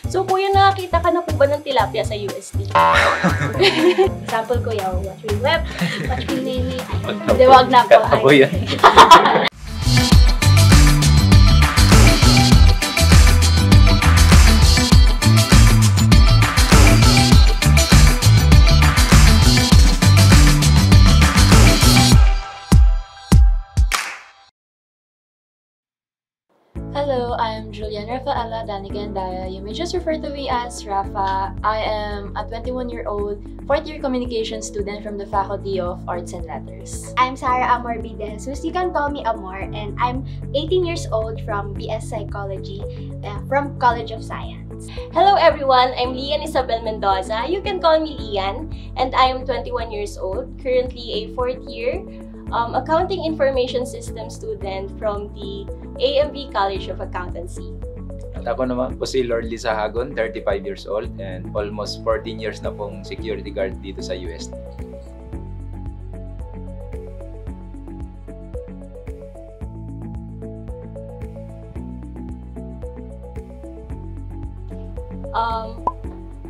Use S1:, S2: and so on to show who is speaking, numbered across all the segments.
S1: So, kuya, nakakita ka na po ba ng tilapia sa UST? Example, kuya, watch me web, watch me nini. Hindi, wag na po.
S2: Ako yan.
S1: Hello, I'm Julian Rafaela Danigandaya. You may just refer to me as Rafa. I am a 21-year-old fourth-year communication student from the Faculty of Arts and Letters.
S3: I'm Sarah Amor B. De Jesus. You can call me Amor, and I'm 18 years old from BS Psychology from College of Science.
S1: Hello everyone, I'm Lian Isabel Mendoza. You can call me Lian, and I am 21 years old, currently a fourth-year Accounting Information System student from the AMB College of Accountancy.
S2: At ako naman po si Lord Lisa Hagon, 35 years old and almost 14 years na pong security guard dito sa UST.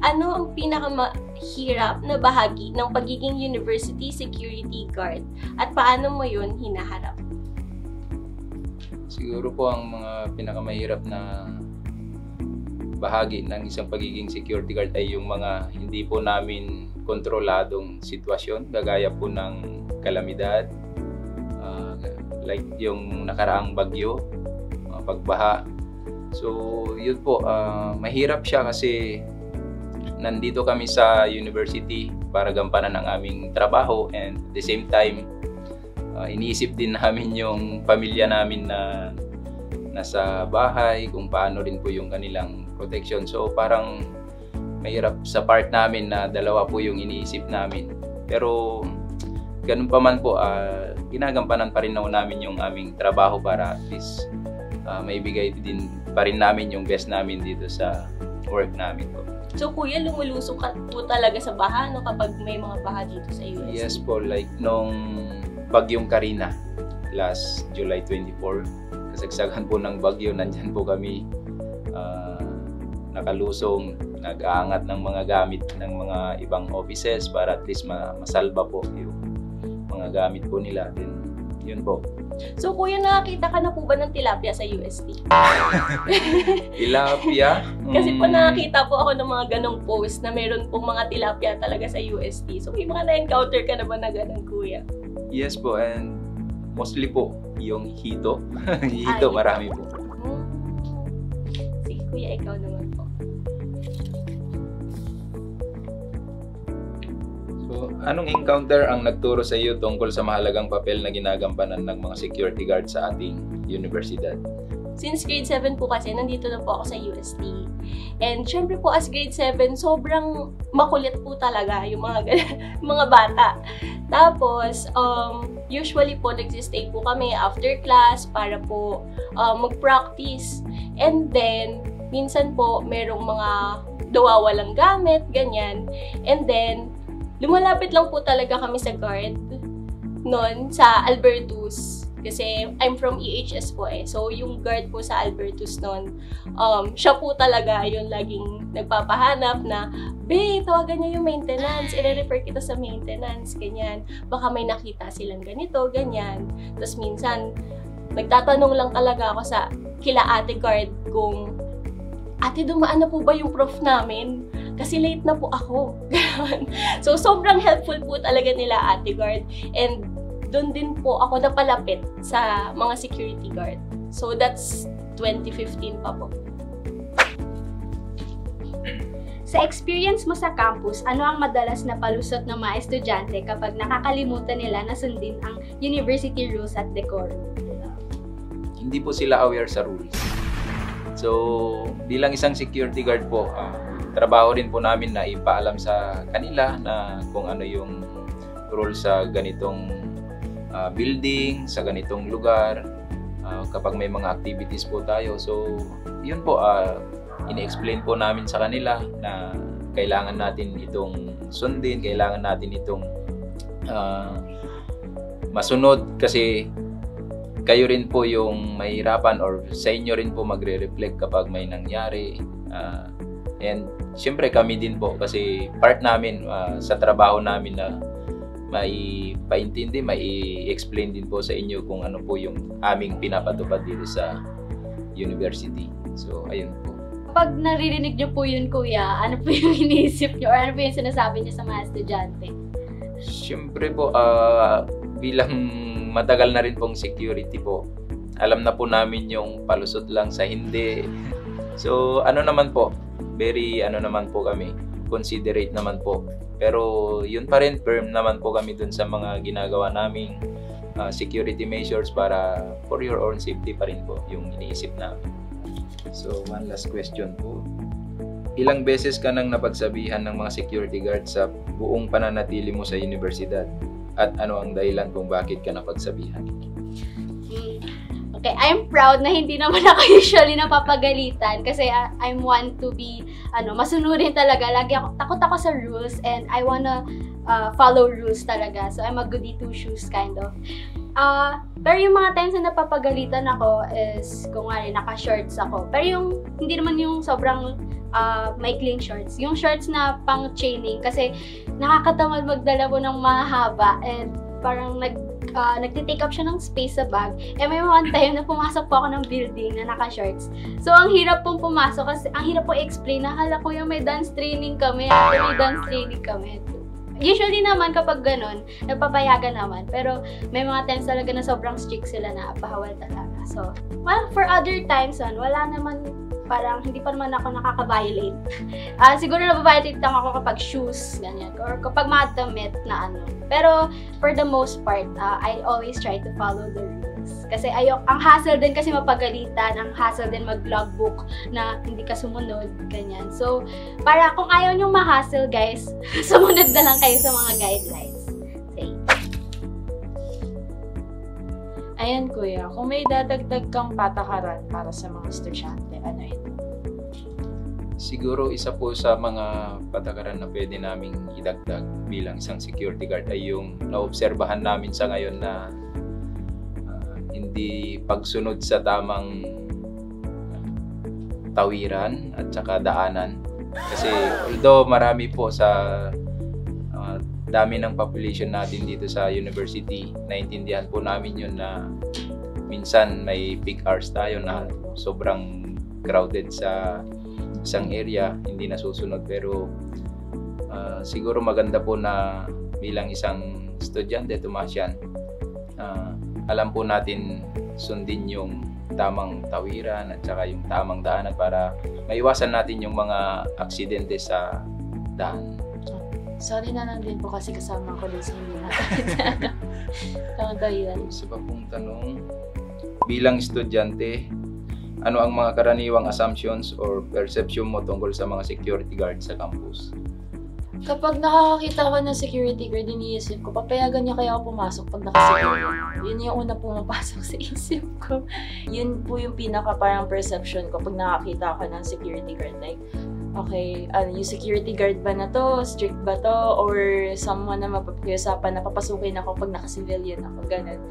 S1: Ano ang pinakamahirap na bahagi ng pagiging university security guard at paano mo yun hinaharap?
S2: Siguro po ang mga pinakamahirap na bahagi ng isang pagiging security guard ay yung mga hindi po namin kontroladong sitwasyon, gagaya po ng kalamidad, like yung nakaraang bagyo, pagbaha. So yun po, mahirap siya kasi nandito kami sa university para gampanan ang aming trabaho, and at the same time iniisip din namin yung pamilya namin na nasa bahay, kung paano rin po yung kanilang protection. So parang mahirap sa part namin na dalawa po yung iniisip namin. Pero ganun pa man po, ginagampanan pa rin namin yung aming trabaho para at least maibigay din pa rin namin yung best namin dito sa work namin po.
S1: So kuya, lumulusok ka po talaga sa baha no, kapag may mga baha dito sa UST?
S2: Yes po, like nung bagyong Karina last July 24, kasagsagan po ng bagyo, nandyan po kami nakalusong, nag-aangat ng mga gamit ng mga ibang offices para at least masalba po yung mga gamit po nila. Then, yun po.
S1: So kuya, nakakita ka na po ba ng tilapia sa UST?
S2: Tilapia?
S1: Kasi po nakakita po ako ng mga ganong post na meron pong mga tilapia talaga sa UST. So may mga na-encounter ka na ba na ganon, kuya?
S2: Yes po, and mostly po yung hito. Hito, marami po.
S1: Sige kuya, ikaw naman po.
S2: So, anong encounter ang nagturo sa iyo tungkol sa mahalagang papel na ginagampanan ng mga security guard sa ating universidad?
S1: Since grade 7 po kasi, nandito na po ako sa UST. And syempre po, as grade 7, sobrang makulit po talaga yung mga bata. Tapos, usually po, nag-stay po kami after class para po mag-practice. And then, minsan po, merong mga nawawalang gamit, ganyan. And then, lumalapit lang po talaga kami sa guard noon sa Albertus. Kasi I'm from EHS po eh. So, yung guard po sa Albertus noon, siya po talaga yung laging nagpapahanap na, "Be, tawagan niya yung maintenance. I-refer kita sa maintenance." Ganyan. Baka may nakita silang ganito, ganyan. Tapos minsan, nagtatanong lang talaga ako sa kila ate guard kung, "Ate, dumaan na po ba yung prof namin? Kasi late na po ako." So, sobrang helpful po talaga nila ate guard. And doon din po ako napalapit sa mga security guard. So, that's 2015 pa po.
S3: Sa experience mo sa campus, ano ang madalas na palusot ng mga estudyante kapag nakakalimutan nila na sundin ang university rules at decorum?
S2: Hindi po sila aware sa rules. So, bilang isang security guard po, trabaho din po namin na ipaalam sa kanila na kung ano yung rules sa ganitong building, sa ganitong lugar, kapag may mga activities po tayo. So, yun po, ini-explain po namin sa kanila na kailangan natin itong sundin, kailangan natin itong masunod kasi kayo rin po yung mahirapan or sa inyo rin po magre-reflect kapag may nangyari. And siyempre kami din po kasi part namin sa trabaho namin na maipaintindi, mai-explain din po sa inyo kung ano po yung aming pinapatupad dito sa university. So, ayun po.
S3: Pag naririnig niyo po yun, Kuya, ano po yung iniisip niyo or ano po yung sinasabi niyo sa mga estudyante?
S2: Siyempre po, bilang matagal na rin pong security po, alam na po namin yung palusot lang sa hindi. So, ano naman po, very naman po kami, considerate naman po. Pero yun pa rin, firm naman po kami dun sa mga ginagawa naming security measures para for your own safety pa rin po yung iniisip namin. So, one last question po. Ilang beses ka nang napagsabihan ng mga security guard sa buong pananatili mo sa universidad? At ano ang dahilan kung bakit ka napagsabihan?
S3: Okay, I'm proud na hindi naman ako usually napapagalitan kasi I'm one to be, masunurin talaga. Lagi takot ako sa rules and I wanna follow rules talaga. So, I'm a goody two shoes kind of. Pero yung mga times na napapagalitan ako is kung naka-shorts ako. Pero yung, hindi naman yung sobrang maikling shorts. Yung shorts na pang chaining kasi nakakatamad magdala po ng mahaba and parang nagtitake up siya ng space sa bag. May one time na pumasok po ako ng building na naka-shorts. So, ang hirap pong pumasok kasi ang hirap po i-explain na hala ko yung may dance training kami. Usually naman kapag ganun, nagpapayagan naman. Pero may mga times talaga na sobrang strict sila na bawal talaga. So, well, for other times, wala naman, parang hindi pa naman ako nakaka-violate. Siguro na-violate lang ako kapag shoes, ganyan. Or kapag mga damit na Pero for the most part, I always try to follow the rules. Kasi ang hassle din kasi mapagalitan, ang hassle din mag-logbook na hindi ka sumunod, ganyan. So, para kung ayaw nyong ma-hassle, guys, sumunod na lang kayo sa mga guidelines. Say.
S4: Ayan, Kuya, kung may dadagdag kang patakaran para sa mga estudyante, ano ito?
S2: Siguro isa po sa mga patakaran na pwede naming idagdag bilang isang security guard ay yung naobserbahan namin sa ngayon na hindi pagsunod sa tamang tawiran at saka daanan. Kasi although marami po sa dami ng population natin dito sa university, naintindihan po namin yun na minsan may peak hours tayo na sobrang crowded sa isang area, hindi nasusunod. Pero siguro maganda po na bilang isang estudyante, tumasyan, alam po natin sundin yung tamang tawiran at saka yung tamang daanan para maiwasan natin yung mga aksidente sa daan.
S4: Sorry na lang din po kasi kasama ko din sa hindi natin. Tamang tawiran.
S2: Isa pa pong tanong, bilang estudyante, ano ang mga karaniwang assumptions or perception mo tungkol sa mga security guard sa campus?
S4: Kapag nakakakita ko ng security guard, iniisip ko, papayagan niya kaya ako pumasok pag nakasecurity. Yun yung una pumapasok sa isip ko. Yun po yung pinaka parang perception ko pag nakakita ako ng security guard. Like, okay, yung security guard ba na to? Strict ba to? Or someone na mapapag-usapan na papasukin ako pag naka-civilian ako, ganun.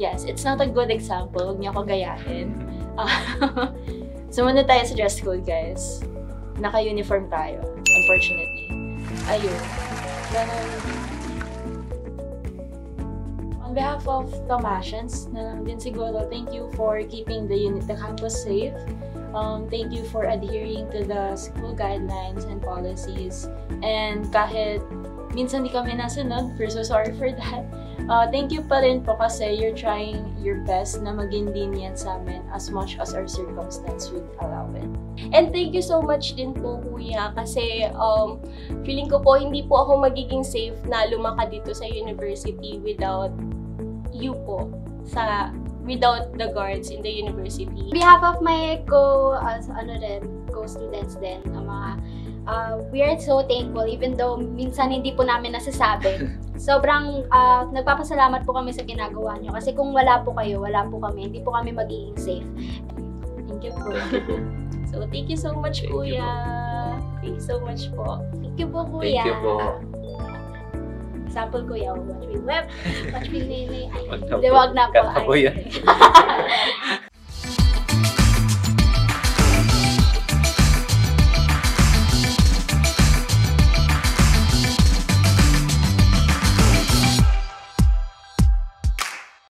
S4: Yes, it's not a good example. Huwag niyo ako gayahin. Sumunod tayo sa dress code, guys. Naka-uniform tayo, unfortunately. Ayun. Ganun. On behalf of Tomasians, na lang din siguro, thank you for keeping the campus safe. Thank you for adhering to the school guidelines and policies. And kahit minsan di kami nasunod, we're so sorry for that. Thank you pa rin po kasi you're trying your best na maging lenient sa amin as much as our circumstance would allow it.
S1: And thank you so much din po, Kuya, kasi feeling ko po hindi po ako magiging safe na lumakad dito sa university without you po, without the guards in the university.
S3: On behalf of my co-students din, we are so thankful even though minsan hindi po namin nasasabi. Sobrang nagpapasalamat po kami sa ginagawa nyo kasi kung wala po kayo, wala po kami, hindi po kami magiging safe.
S1: Thank you po. So, thank you so much, Kuya. Thank you so much po.
S3: Thank you po, Kuya.
S2: Thank you po.
S3: Example, Kuya, watch me web, watch me nene.
S2: Wag na po.
S3: Wag na po.
S2: Cut na po yan.